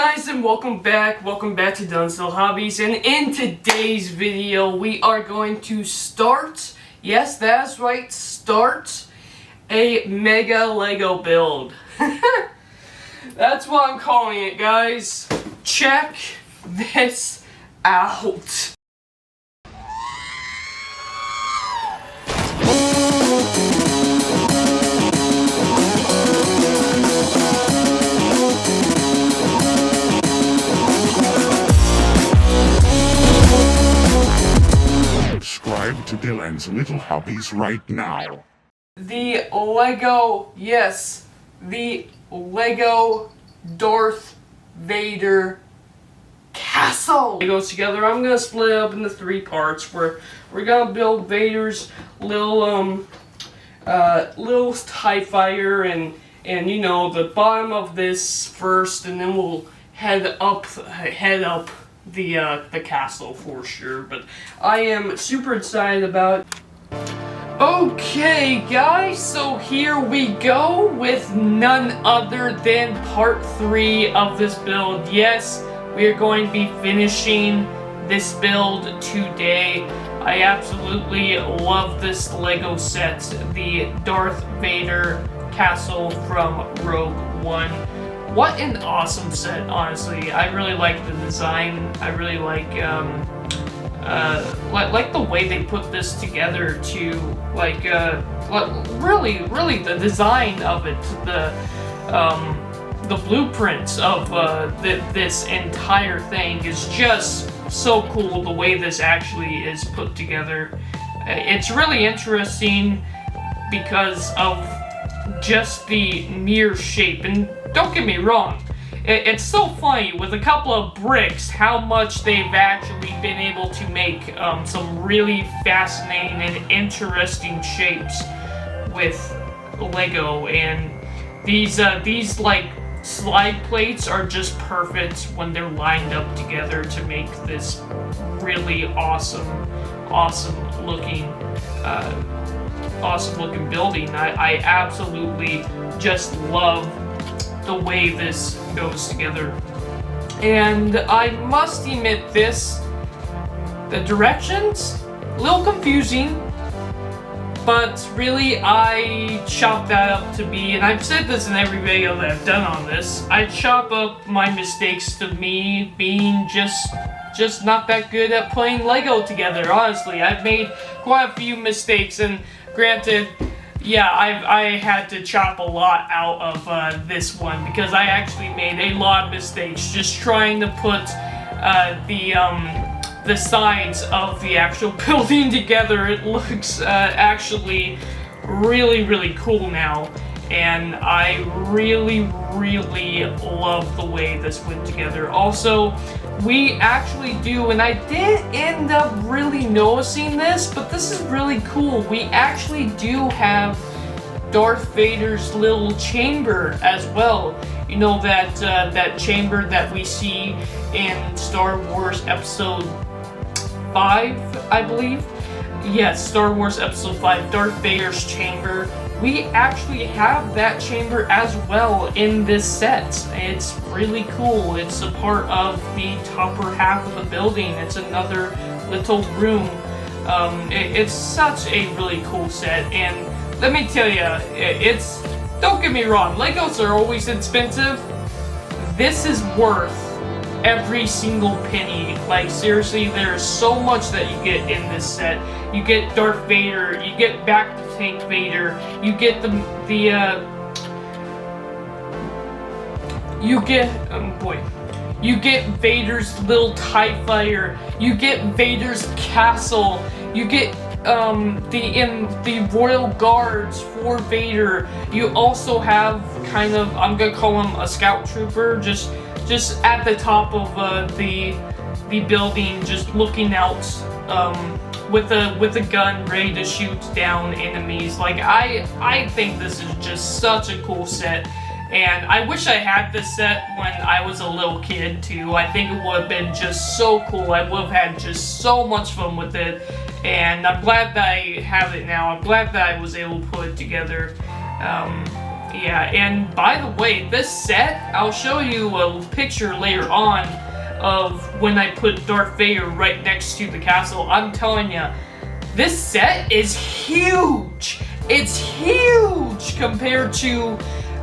guys, and welcome back to Dunstill Hobbies, and in today's video we are going to start, yes that's right, start a mega Lego build. That's what I'm calling it, guys. Check this out. Subscribe to Dylan's Little Hobbies right now. The Lego, yes, the Lego Darth Vader castle. It goes together. I'm gonna split it up into three parts where we're gonna build Vader's little TIE fighter and you know the bottom of this first, and then we'll head up the castle for sure. But I am super excited about it. Okay guys, so here we go with none other than part 3 of this build. Yes, we are going to be finishing this build today. I absolutely love this Lego set, the Darth Vader castle from Rogue One. What an awesome set, honestly. I really like the design. I really like the way they put this together to really the design of it, the blueprints of this entire thing is just so cool. The way this actually is put together, it's really interesting because of just the mere shape. And don't get me wrong, it's so funny with a couple of bricks how much they've actually been able to make some really fascinating and interesting shapes with Lego. And these like slide plates are just perfect when they're lined up together to make this really awesome looking building. I absolutely just love the way this goes together. And I must admit the directions, a little confusing, but really I chop that up to be, and I've said this in every video that I've done on this, I chop up my mistakes to me being just not that good at putting Lego together. Honestly, I've made quite a few mistakes, and granted, yeah, I had to chop a lot out of this one because I actually made a lot of mistakes just trying to put the sides of the actual building together. It looks actually really cool now, and I really love the way this went together. Also, we actually do, and I did end up really noticing this, but this is really cool, we actually do have Darth Vader's little chamber as well. You know that chamber that we see in Star Wars Episode 5, I believe? Yes, Star Wars Episode 5, Darth Vader's chamber. We actually have that chamber as well in this set. It's really cool. It's a part of the topper half of the building. It's another little room. It's such a really cool set, and let me tell you, don't get me wrong, Legos are always expensive. This is worth every single penny. Like, seriously, there's so much that you get in this set. You get Darth Vader, you get Back to Tank Vader, you get you get Vader's little TIE fighter, you get Vader's castle, you get the royal guards for Vader. You also have kind of, I'm gonna call him a scout trooper, just at the top of the building, just looking out with a gun ready to shoot down enemies. Like, I think this is just such a cool set, and I wish I had this set when I was a little kid too. I think it would have been just so cool. I would have had just so much fun with it, and I'm glad that I have it now. I'm glad that I was able to put it together. Yeah, and by the way, this set, I'll show you a picture later on of when I put Darth Vader right next to the castle. I'm telling you, this set is huge! It's huge compared to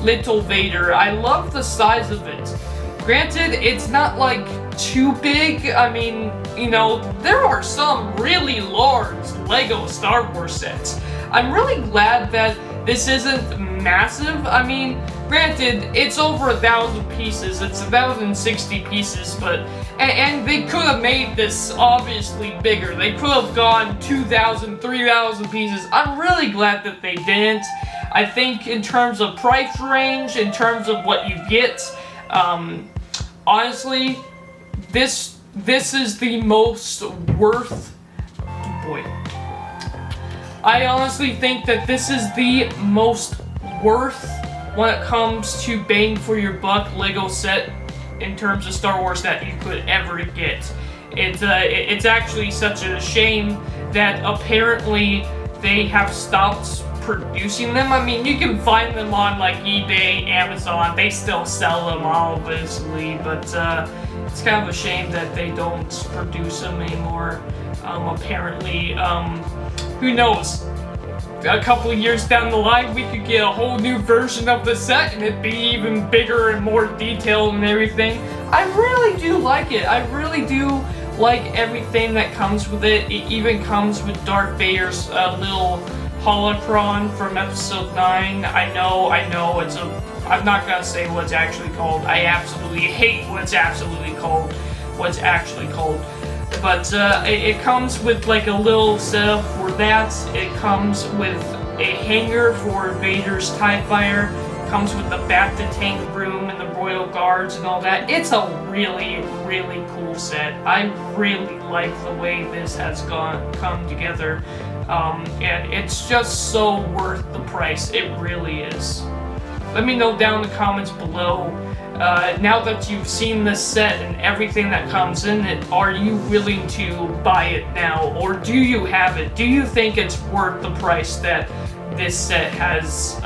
Little Vader. I love the size of it. Granted, it's not like too big. I mean, you know, there are some really large Lego Star Wars sets. I'm really glad that this isn't massive. I mean, granted, it's over 1,000 pieces. It's 1,060 pieces, but and they could have made this obviously bigger. They could have gone 2,000, 3,000 pieces. I'm really glad that they didn't. I think in terms of price range, in terms of what you get, honestly, this is the most worth. Boy. I honestly think that this is the most worth when it comes to bang for your buck Lego set in terms of Star Wars that you could ever get. It's actually such a shame that apparently they have stopped producing them. I mean, you can find them on like eBay, Amazon. They still sell them, obviously, but it's kind of a shame that they don't produce them anymore. Apparently, who knows? A couple of years down the line, we could get a whole new version of the set and it'd be even bigger and more detailed and everything. I really do like it. I really do like everything that comes with it. It even comes with Darth Vader's little holocron from Episode 9. I know, I'm not gonna say what it's actually called. I absolutely hate what's actually called. But it comes with like a little setup for that. It comes with a hanger for Vader's TIE Fighter. It comes with the Bacta tank room and the Royal Guards and all that. It's a really, really cool set. I really like the way this has come together. And it's just so worth the price. It really is. Let me know down in the comments below. Now that you've seen this set and everything that comes in it, are you willing to buy it now? Or do you have it? Do you think it's worth the price that this set has,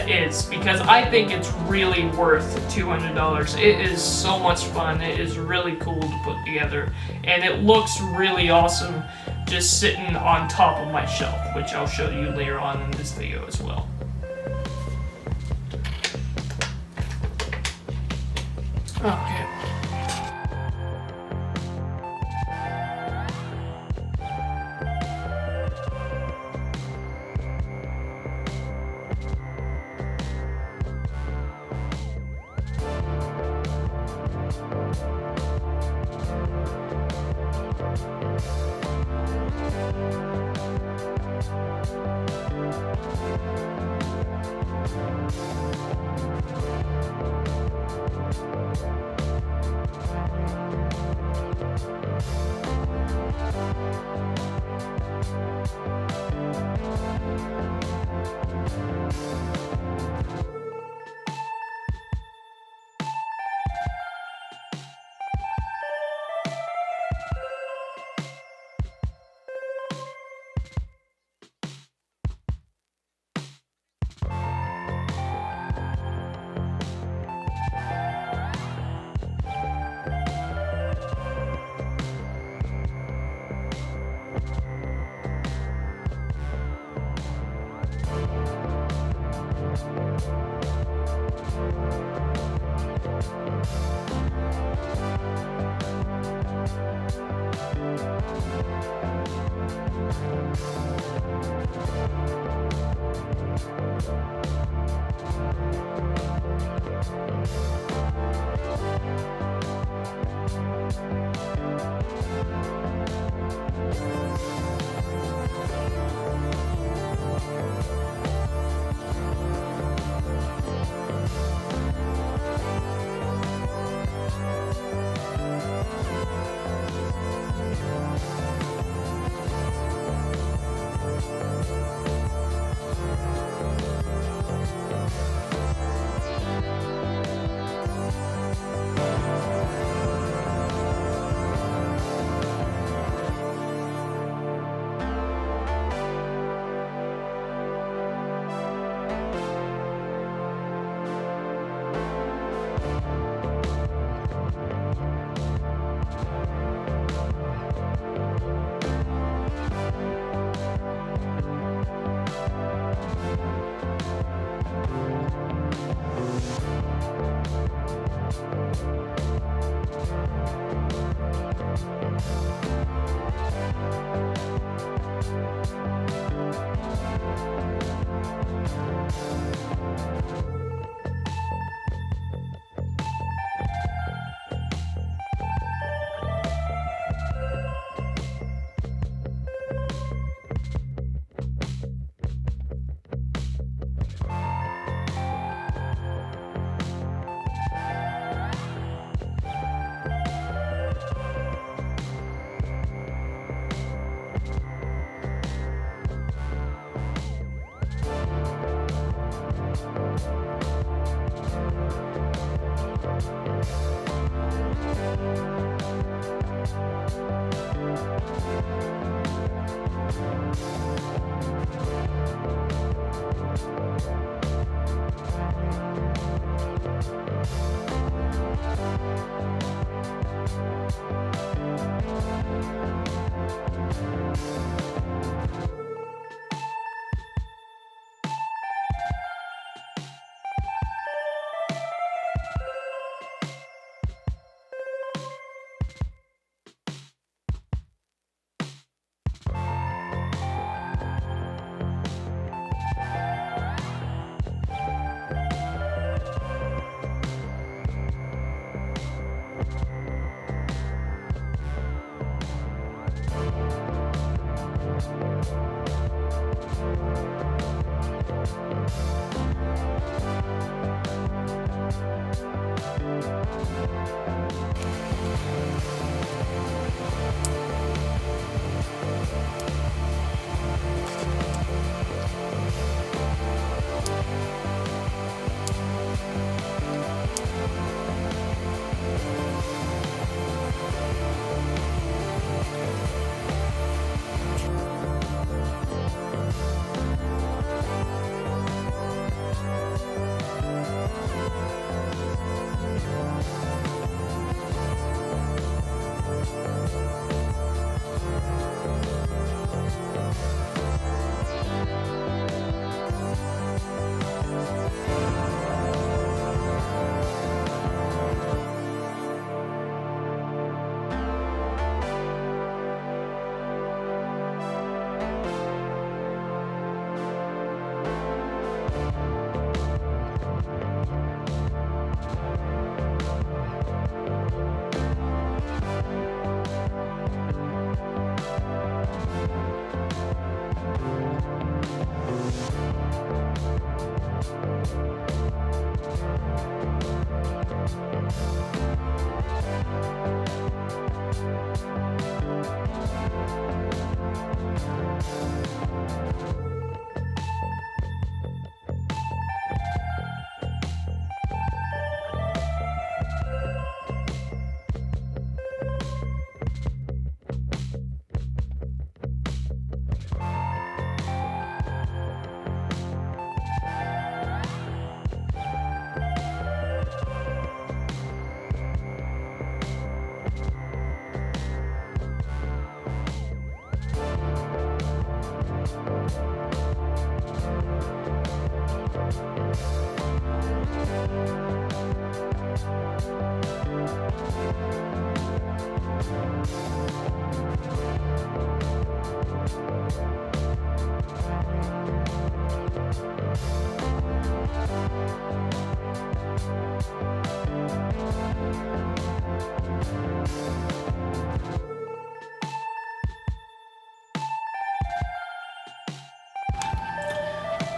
is? Because I think it's really worth $200. It is so much fun. It is really cool to put together. And it looks really awesome just sitting on top of my shelf, which I'll show you later on in this video as well. Okay.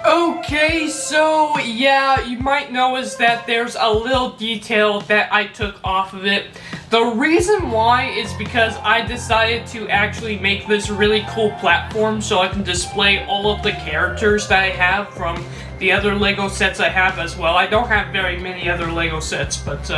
Okay, so yeah, you might notice that there's a little detail that I took off of it. The reason why is because I decided to actually make this really cool platform so I can display all of the characters that I have from the other LEGO sets I have as well. I don't have very many other LEGO sets, but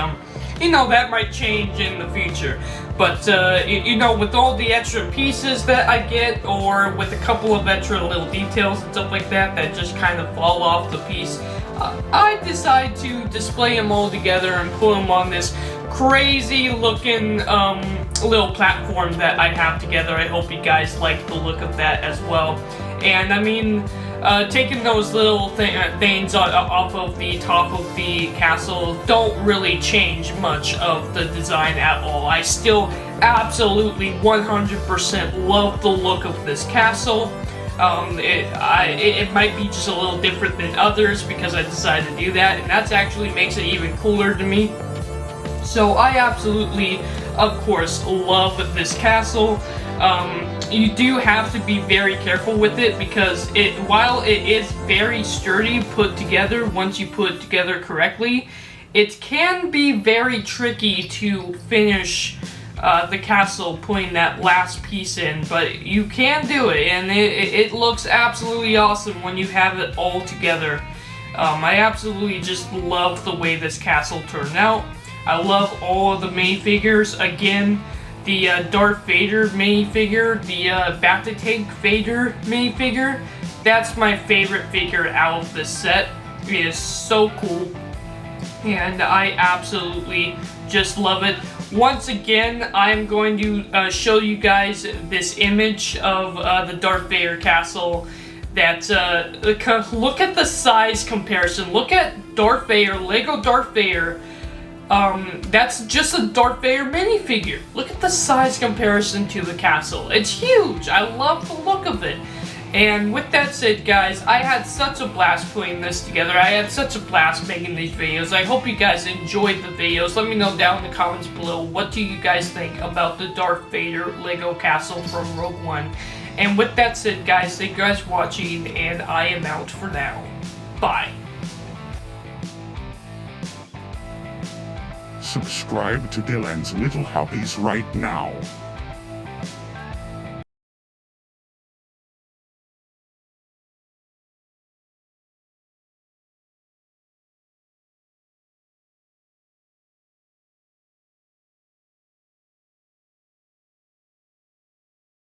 you know, that might change in the future. But, you know, with all the extra pieces that I get, or with a couple of extra little details and stuff like that that just kind of fall off the piece, I decide to display them all together and put them on this crazy looking little platform that I have together. I hope you guys like the look of that as well. And I mean, taking those little things off of the top of the castle don't really change much of the design at all. I still absolutely 100% love the look of this castle. It might be just a little different than others because I decided to do that, and that actually makes it even cooler to me. So I absolutely, of course, love this castle. You do have to be very careful with it because while it is very sturdy put together, once you put it together correctly, it can be very tricky to finish the castle putting that last piece in, but you can do it, and it looks absolutely awesome when you have it all together. I absolutely just love the way this castle turned out. I love all of the minifigures. Again, the Darth Vader minifigure, the Back-to-Tank Vader minifigure, that's my favorite figure out of this set. It is so cool. and I absolutely just love it. Once again, I'm going to show you guys this image of the Darth Vader castle. That look at the size comparison. Look at Darth Vader, Lego Darth Vader. That's just a Darth Vader minifigure. Look at the size comparison to the castle. It's huge. I love the look of it. And with that said, guys, I had such a blast putting this together. I had such a blast making these videos. I hope you guys enjoyed the videos. Let me know down in the comments below, what do you guys think about the Darth Vader Lego castle from Rogue One? And with that said, guys, thank you guys for watching, and I am out for now. Bye. Subscribe to Dylan's Little Hobbies right now.